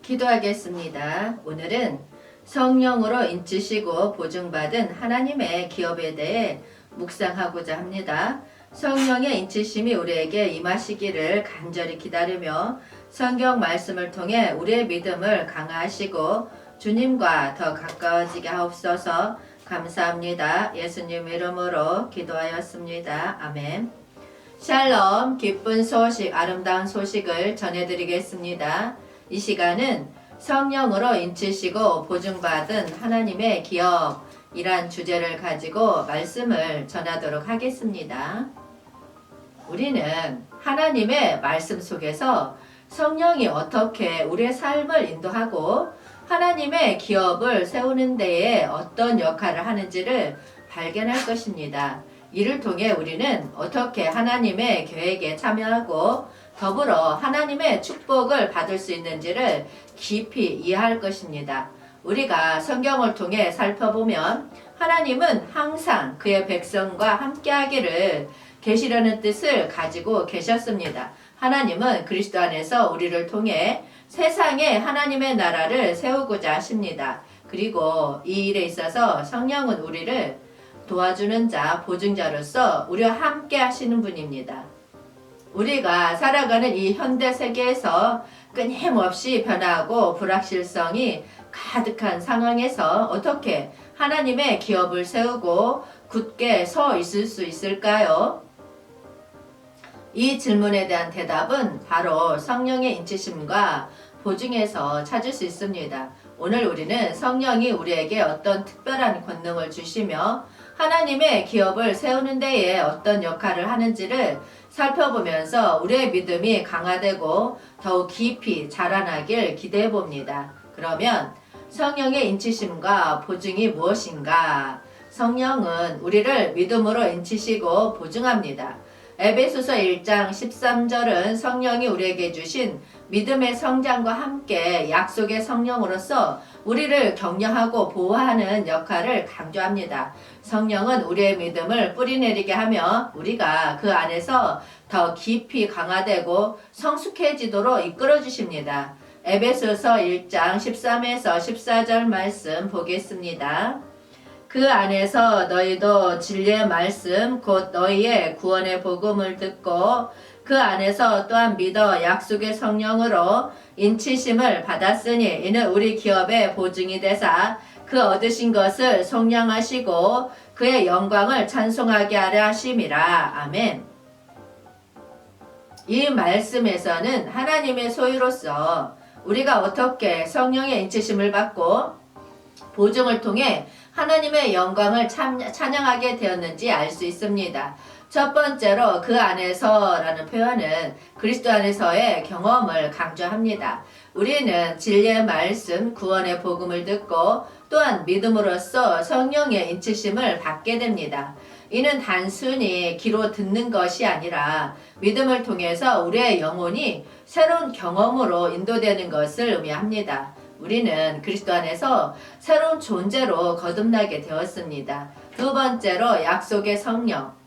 기도하겠습니다. 오늘은 성령으로 인치시고 보증받은 하나님의 기업에 대해 묵상하고자 합니다. 성령의 인치심이 우리에게 임하시기를 간절히 기다리며 성경 말씀을 통해 우리의 믿음을 강화하시고 주님과 더 가까워지게 하옵소서. 감사합니다. 예수님 이름으로 기도하였습니다. 아멘. 샬롬, 기쁜 소식, 아름다운 소식을 전해드리겠습니다. 이 시간은 성령으로 인치시고 보증받은 하나님의 기업이란 주제를 가지고 말씀을 전하도록 하겠습니다. 우리는 하나님의 말씀 속에서 성령이 어떻게 우리의 삶을 인도하고 하나님의 기업을 세우는 데에 어떤 역할을 하는지를 발견할 것입니다. 이를 통해 우리는 어떻게 하나님의 계획에 참여하고 더불어 하나님의 축복을 받을 수 있는지를 깊이 이해할 것입니다. 우리가 성경을 통해 살펴보면 하나님은 항상 그의 백성과 함께하기를 계시려는 뜻을 가지고 계셨습니다. 하나님은 그리스도 안에서 우리를 통해 세상에 하나님의 나라를 세우고자 하십니다. 그리고 이 일에 있어서 성령은 우리를 도와주는 자, 보증자로서 우리와 함께 하시는 분입니다. 우리가 살아가는 이 현대 세계에서 끊임없이 변화하고 불확실성이 가득한 상황에서 어떻게 하나님의 기업을 세우고 굳게 서 있을 수 있을까요? 이 질문에 대한 대답은 바로 성령의 인치심과 보증에서 찾을 수 있습니다. 오늘 우리는 성령이 우리에게 어떤 특별한 권능을 주시며 하나님의 기업을 세우는 데에 어떤 역할을 하는지를 살펴보면서 우리의 믿음이 강화되고 더욱 깊이 자라나길 기대해 봅니다. 그러면 성령의 인치심과 보증이 무엇인가? 성령은 우리를 믿음으로 인치시고 보증합니다. 에베소서 1장 13절은 성령이 우리에게 주신 믿음의 성장과 함께 약속의 성령으로서 우리를 격려하고 보호하는 역할을 강조합니다. 성령은 우리의 믿음을 뿌리내리게 하며 우리가 그 안에서 더 깊이 강화되고 성숙해지도록 이끌어 주십니다. 에베소서 1장 13에서 14절 말씀 보겠습니다. 그 안에서 너희도 진리의 말씀 곧 너희의 구원의 복음을 듣고 그 안에서 또한 믿어 약속의 성령으로 인치심을 받았으니 이는 우리 기업의 보증이 되사 그 얻으신 것을 속량하시고 그의 영광을 찬송하게 하려 하심이라. 아멘. 이 말씀에서는 하나님의 소유로서 우리가 어떻게 성령의 인치심을 받고 보증을 통해 하나님의 영광을 찬양하게 되었는지 알 수 있습니다. 첫 번째로 그 안에서라는 표현은 그리스도 안에서의 경험을 강조합니다. 우리는 진리의 말씀, 구원의 복음을 듣고 또한 믿음으로써 성령의 인치심을 받게 됩니다. 이는 단순히 귀로 듣는 것이 아니라 믿음을 통해서 우리의 영혼이 새로운 경험으로 인도되는 것을 의미합니다. 우리는 그리스도 안에서 새로운 존재로 거듭나게 되었습니다. 두 번째로 약속의 성령.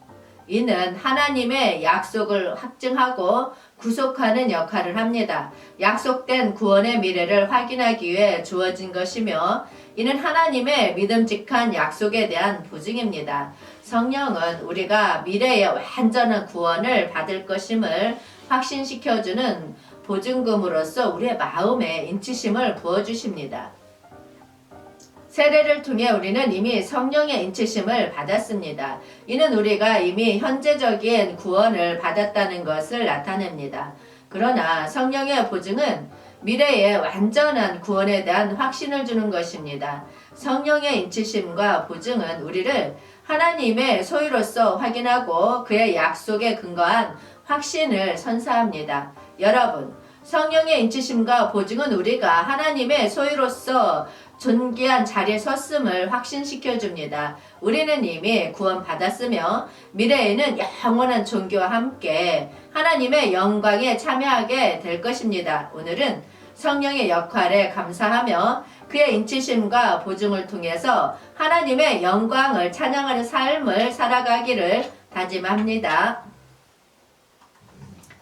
이는 하나님의 약속을 확증하고 구속하는 역할을 합니다. 약속된 구원의 미래를 확인하기 위해 주어진 것이며 이는 하나님의 믿음직한 약속에 대한 보증입니다. 성령은 우리가 미래의 완전한 구원을 받을 것임을 확신시켜주는 보증금으로서 우리의 마음에 인치심을 부어주십니다. 세례를 통해 우리는 이미 성령의 인치심을 받았습니다. 이는 우리가 이미 현재적인 구원을 받았다는 것을 나타냅니다. 그러나 성령의 보증은 미래의 완전한 구원에 대한 확신을 주는 것입니다. 성령의 인치심과 보증은 우리를 하나님의 소유로서 확인하고 그의 약속에 근거한 확신을 선사합니다. 여러분, 성령의 인치심과 보증은 우리가 하나님의 소유로서 존귀한 자리에 섰음을 확신시켜 줍니다. 우리는 이미 구원받았으며 미래에는 영원한 존귀와 함께 하나님의 영광에 참여하게 될 것입니다. 오늘은 성령의 역할에 감사하며 그의 인치심과 보증을 통해서 하나님의 영광을 찬양하는 삶을 살아가기를 다짐합니다.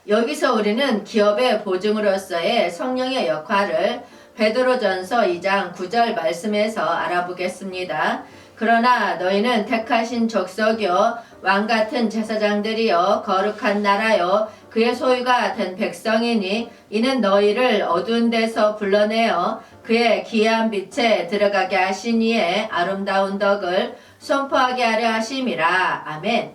여기서 우리는 기업의 보증으로서의 성령의 역할을 베드로전서 2장 9절 말씀에서 알아보겠습니다. 그러나 너희는 택하신 족속이요 왕같은 제사장들이요 거룩한 나라요 그의 소유가 된 백성이니 이는 너희를 어두운 데서 불러내어 그의 기이한 빛에 들어가게 하신 이의 아름다운 덕을 선포하게 하려 하심이라. 아멘.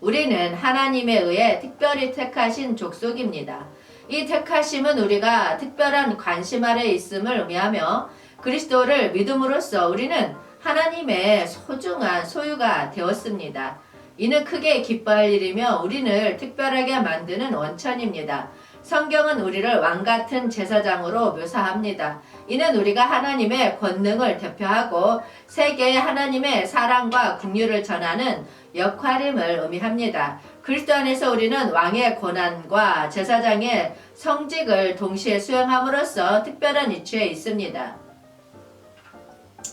우리는 하나님에 의해 특별히 택하신 족속입니다. 이 택하심은 우리가 특별한 관심 아래 있음을 의미하며 그리스도를 믿음으로써 우리는 하나님의 소중한 소유가 되었습니다. 이는 크게 기뻐할 일이며 우리를 특별하게 만드는 원천입니다. 성경은 우리를 왕같은 제사장으로 묘사합니다. 이는 우리가 하나님의 권능을 대표하고 세계에 하나님의 사랑과 긍휼을 전하는 역할임을 의미합니다. 그리스도 안에서 우리는 왕의 고난과 제사장의 성직을 동시에 수행함으로써 특별한 위치에 있습니다.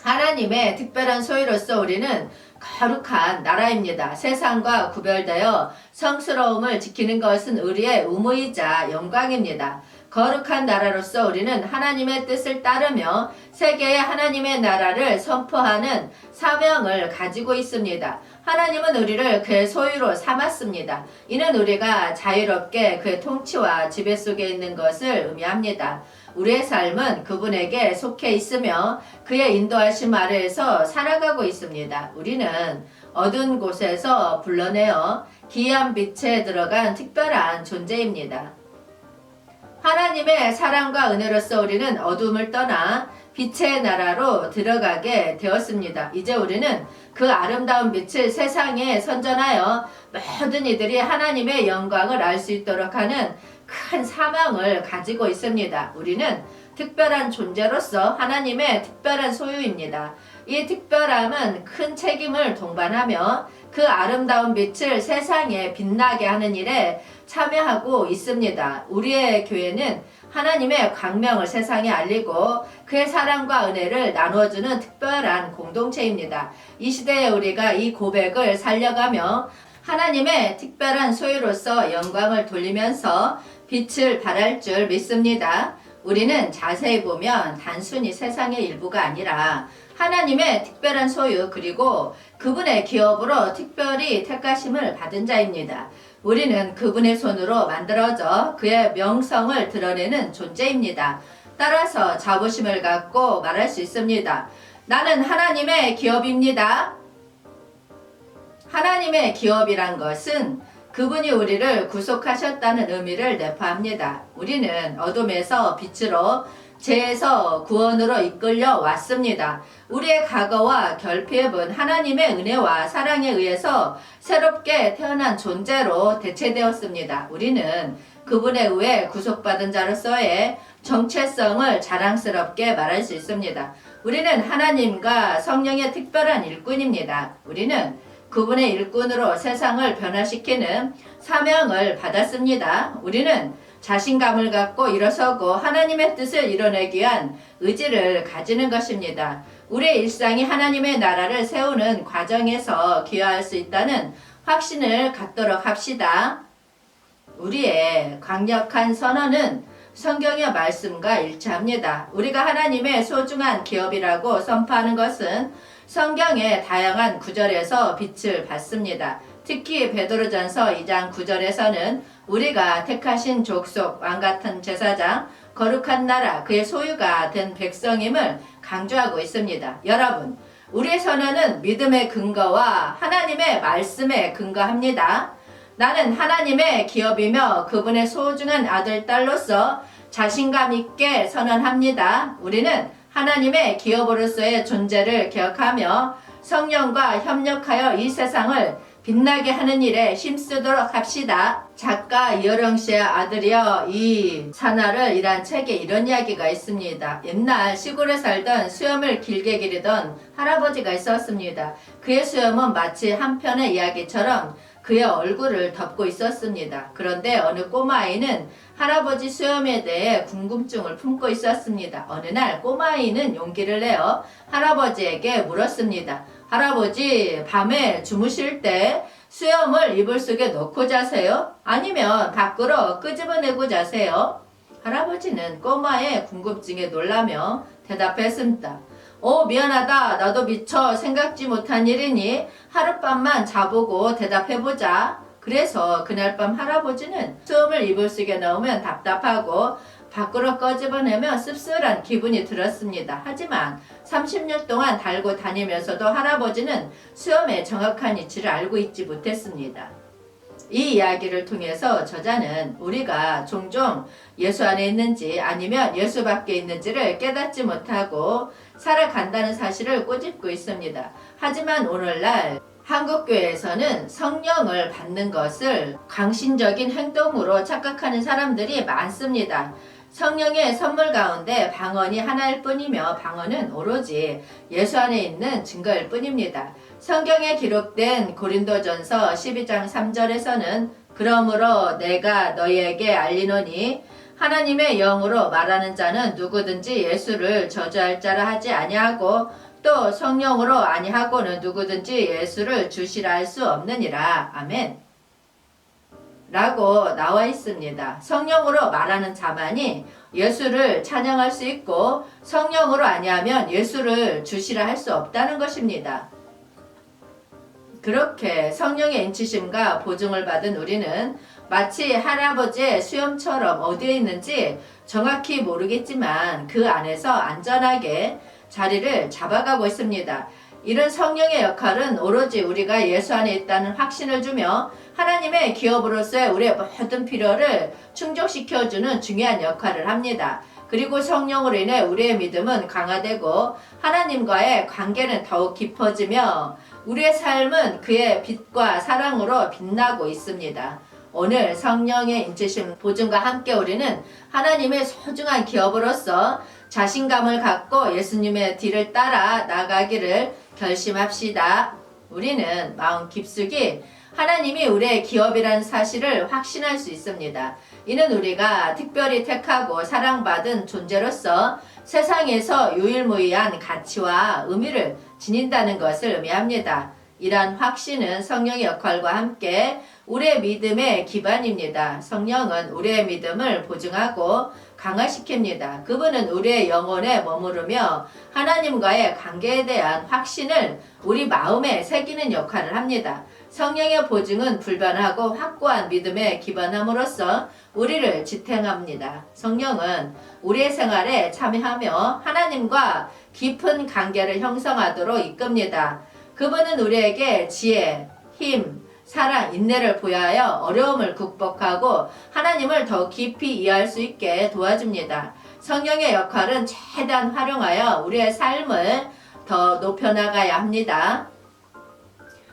하나님의 특별한 소유로서 우리는 거룩한 나라입니다. 세상과 구별되어 성스러움을 지키는 것은 우리의 의무이자 영광입니다. 거룩한 나라로서 우리는 하나님의 뜻을 따르며 세계에 하나님의 나라를 선포하는 사명을 가지고 있습니다. 하나님은 우리를 그의 소유로 삼았습니다. 이는 우리가 자유롭게 그의 통치와 지배 속에 있는 것을 의미합니다. 우리의 삶은 그분에게 속해 있으며 그의 인도하심 아래에서 살아가고 있습니다. 우리는 어두운 곳에서 불러내어 기이한 빛에 들어간 특별한 존재입니다. 하나님의 사랑과 은혜로서 우리는 어둠을 떠나 빛의 나라로 들어가게 되었습니다. 이제 우리는 그 아름다운 빛을 세상에 선전하여 모든 이들이 하나님의 영광을 알 수 있도록 하는 큰 사명을 가지고 있습니다. 우리는 특별한 존재로서 하나님의 특별한 소유입니다. 이 특별함은 큰 책임을 동반하며 그 아름다운 빛을 세상에 빛나게 하는 일에 참여하고 있습니다. 우리의 교회는 하나님의 광명을 세상에 알리고 그의 사랑과 은혜를 나누어주는 특별한 공동체입니다. 이 시대에 우리가 이 고백을 살려가며 하나님의 특별한 소유로서 영광을 돌리면서 빛을 발할 줄 믿습니다. 우리는 자세히 보면 단순히 세상의 일부가 아니라 하나님의 특별한 소유 그리고 그분의 기업으로 특별히 택하심을 받은 자입니다. 우리는 그분의 손으로 만들어져 그의 명성을 드러내는 존재입니다. 따라서 자부심을 갖고 말할 수 있습니다. 나는 하나님의 기업입니다. 하나님의 기업이란 것은 그분이 우리를 구속하셨다는 의미를 내포합니다. 우리는 어둠에서 빛으로 죄에서 구원으로 이끌려 왔습니다. 우리의 과거와 결핍은 하나님의 은혜와 사랑에 의해서 새롭게 태어난 존재로 대체되었습니다. 우리는 그분에 의해 구속받은 자로서의 정체성을 자랑스럽게 말할 수 있습니다. 우리는 하나님과 성령의 특별한 일꾼입니다. 우리는 그분의 일꾼으로 세상을 변화시키는 사명을 받았습니다. 우리는 자신감을 갖고 일어서고 하나님의 뜻을 이뤄내기 위한 의지를 가지는 것입니다. 우리의 일상이 하나님의 나라를 세우는 과정에서 기여할 수 있다는 확신을 갖도록 합시다. 우리의 강력한 선언은 성경의 말씀과 일치합니다. 우리가 하나님의 소중한 기업이라고 선포하는 것은 성경의 다양한 구절에서 빛을 받습니다. 특히 베드로전서 2장 9절에서는 우리가 택하신 족속, 왕같은 제사장, 거룩한 나라, 그의 소유가 된 백성임을 강조하고 있습니다. 여러분, 우리의 선언은 믿음의 근거와 하나님의 말씀에 근거합니다. 나는 하나님의 기업이며 그분의 소중한 아들, 딸로서 자신감 있게 선언합니다. 우리는 하나님의 기업으로서의 존재를 기억하며 성령과 협력하여 이 세상을 빛나게 하는 일에 힘쓰도록 합시다. 작가 이어령 씨의 아들이여 이 사나를 책에 이런 이야기가 있습니다. 옛날 시골에 살던 수염을 길게 기르던 할아버지가 있었습니다. 그의 수염은 마치 한 편의 이야기처럼 그의 얼굴을 덮고 있었습니다. 그런데 어느 꼬마아이는 할아버지 수염에 대해 궁금증을 품고 있었습니다. 어느 날 꼬마아이는 용기를 내어 할아버지에게 물었습니다. 할아버지, 밤에 주무실 때 수염을 이불 속에 넣고 자세요? 아니면 밖으로 끄집어내고 자세요? 할아버지는 꼬마의 궁금증에 놀라며 대답했습니다. 미안하다. 나도 미처 생각지 못한 일이니 하룻밤만 자보고 대답해보자. 그래서 그날 밤 할아버지는 수염을 이불 속에 넣으면 답답하고 밖으로 꺼집어내면 씁쓸한 기분이 들었습니다. 하지만 30년 동안 달고 다니면서도 할아버지는 수염의 정확한 위치를 알고 있지 못했습니다. 이 이야기를 통해서 저자는 우리가 종종 예수 안에 있는지 아니면 예수 밖에 있는지를 깨닫지 못하고 살아간다는 사실을 꼬집고 있습니다. 하지만 오늘날 한국교회에서는 성령을 받는 것을 강신적인 행동으로 착각하는 사람들이 많습니다. 성령의 선물 가운데 방언이 하나일 뿐이며 방언은 오로지 예수 안에 있는 증거일 뿐입니다. 성경에 기록된 고린도전서 12장 3절에서는 그러므로 내가 너희에게 알리노니 하나님의 영으로 말하는 자는 누구든지 예수를 저주할 자라 하지 아니하고 또 성령으로 아니하고는 누구든지 예수를 주시라 할 수 없느니라. 아멘. 라고 나와 있습니다. 성령으로 말하는 자만이 예수를 찬양할 수 있고 성령으로 아니하면 예수를 주시라 할 수 없다는 것입니다. 그렇게 성령의 인치심과 보증을 받은 우리는 마치 할아버지의 수염처럼 어디에 있는지 정확히 모르겠지만 그 안에서 안전하게 자리를 잡아가고 있습니다. 이런 성령의 역할은 오로지 우리가 예수 안에 있다는 확신을 주며 하나님의 기업으로서의 우리의 모든 필요를 충족시켜주는 중요한 역할을 합니다. 그리고 성령으로 인해 우리의 믿음은 강화되고 하나님과의 관계는 더욱 깊어지며 우리의 삶은 그의 빛과 사랑으로 빛나고 있습니다. 오늘 성령의 인치심 보증과 함께 우리는 하나님의 소중한 기업으로서 자신감을 갖고 예수님의 뒤를 따라 나가기를 결심합시다. 우리는 마음 깊숙이 하나님이 우리의 기업이라는 사실을 확신할 수 있습니다. 이는 우리가 특별히 택하고 사랑받은 존재로서 세상에서 유일무이한 가치와 의미를 지닌다는 것을 의미합니다. 이러한 확신은 성령의 역할과 함께 우리의 믿음의 기반입니다. 성령은 우리의 믿음을 보증하고 강화시킵니다. 그분은 우리의 영혼에 머무르며 하나님과의 관계에 대한 확신을 우리 마음에 새기는 역할을 합니다. 성령의 보증은 불변하고 확고한 믿음에 기반함으로써 우리를 지탱합니다. 성령은 우리의 생활에 참여하며 하나님과 깊은 관계를 형성하도록 이끕니다. 그분은 우리에게 지혜, 힘, 사랑, 인내를 부여하여 어려움을 극복하고 하나님을 더 깊이 이해할 수 있게 도와줍니다. 성령의 역할은 최대한 활용하여 우리의 삶을 더 높여나가야 합니다.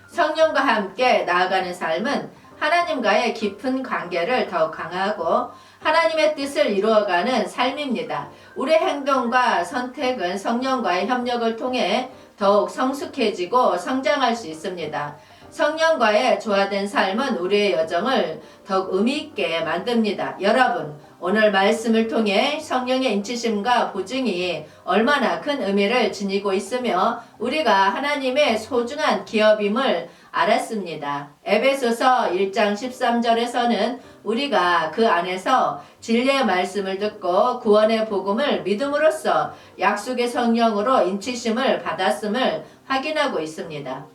성령과 함께 나아가는 삶은 하나님과의 깊은 관계를 더욱 강하고 하나님의 뜻을 이루어가는 삶입니다. 우리의 행동과 선택은 성령과의 협력을 통해 더욱 성숙해지고 성장할 수 있습니다. 성령과의 조화된 삶은 우리의 여정을 더욱 의미있게 만듭니다. 여러분, 오늘 말씀을 통해 성령의 인치심과 보증이 얼마나 큰 의미를 지니고 있으며 우리가 하나님의 소중한 기업임을 알았습니다. 에베소서 1장 13절에서는 우리가 그 안에서 진리의 말씀을 듣고 구원의 복음을 믿음으로써 약속의 성령으로 인치심을 받았음을 확인하고 있습니다.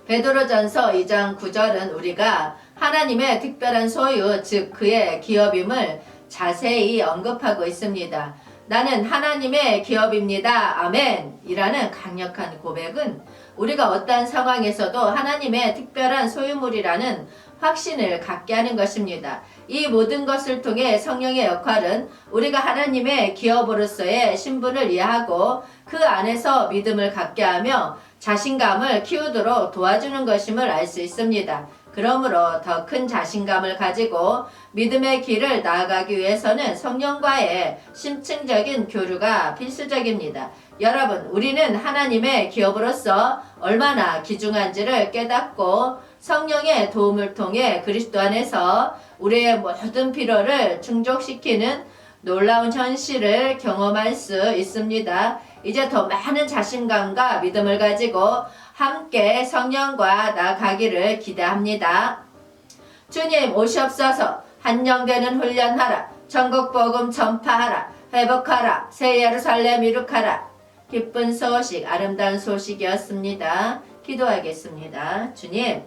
베드로전서 2장 9절은 우리가 하나님의 특별한 소유, 즉 그의 기업임을 자세히 언급하고 있습니다. 나는 하나님의 기업입니다. 아멘! 이라는 강력한 고백은 우리가 어떠한 상황에서도 하나님의 특별한 소유물이라는 확신을 갖게 하는 것입니다. 이 모든 것을 통해 성령의 역할은 우리가 하나님의 기업으로서의 신분을 이해하고 그 안에서 믿음을 갖게 하며 자신감을 키우도록 도와주는 것임을 알 수 있습니다. 그러므로 더 큰 자신감을 가지고 믿음의 길을 나아가기 위해서는 성령과의 심층적인 교류가 필수적입니다. 여러분, 우리는 하나님의 기업으로서 얼마나 귀중한지를 깨닫고 성령의 도움을 통해 그리스도 안에서 우리의 모든 필요를 충족시키는 놀라운 현실을 경험할 수 있습니다. 이제 더 많은 자신감과 믿음을 가지고 함께 성령과 나아가기를 기대합니다. 주님 오시옵소서. 한영되는 훈련하라. 천국 복음 전파하라. 회복하라. 새 예루살렘 이룩하라. 기쁜 소식, 아름다운 소식이었습니다. 기도하겠습니다. 주님,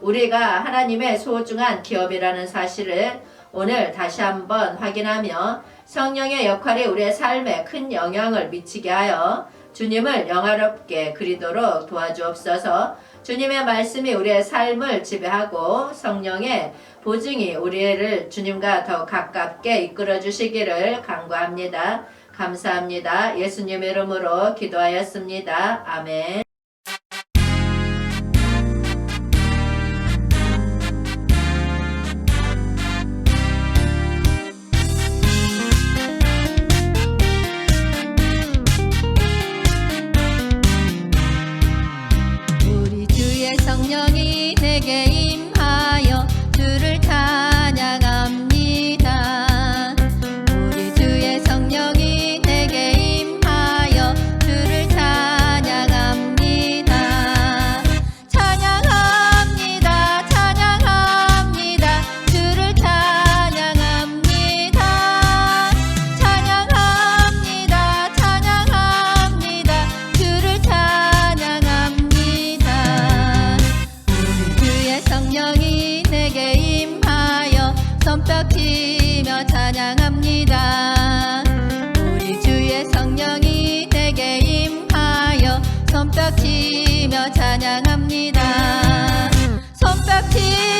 우리가 하나님의 소중한 기업이라는 사실을 오늘 다시 한번 확인하며 성령의 역할이 우리의 삶에 큰 영향을 미치게 하여 주님을 영화롭게 그리도록 도와주옵소서. 주님의 말씀이 우리의 삶을 지배하고 성령의 보증이 우리를 주님과 더 가깝게 이끌어 주시기를 간구합니다. 감사합니다. 예수님의 이름으로 기도하였습니다. 아멘. 우리 주의 성령이 내게 임하여 주를 찬양합니다. 우리 주의 성령이 내게 임하여 주를 찬양합니다. 찬양합니다. 찬양합니다. 주를 찬양합니다. 찬양합니다. 찬양합니다. 주를 찬양합니다. 우리 주의 성령이 내게 임하여 손뼉치며 찬양합니다. 우리 주의 성령이 내게 임하여 손뼉치며 찬양합니다. 손뼉치며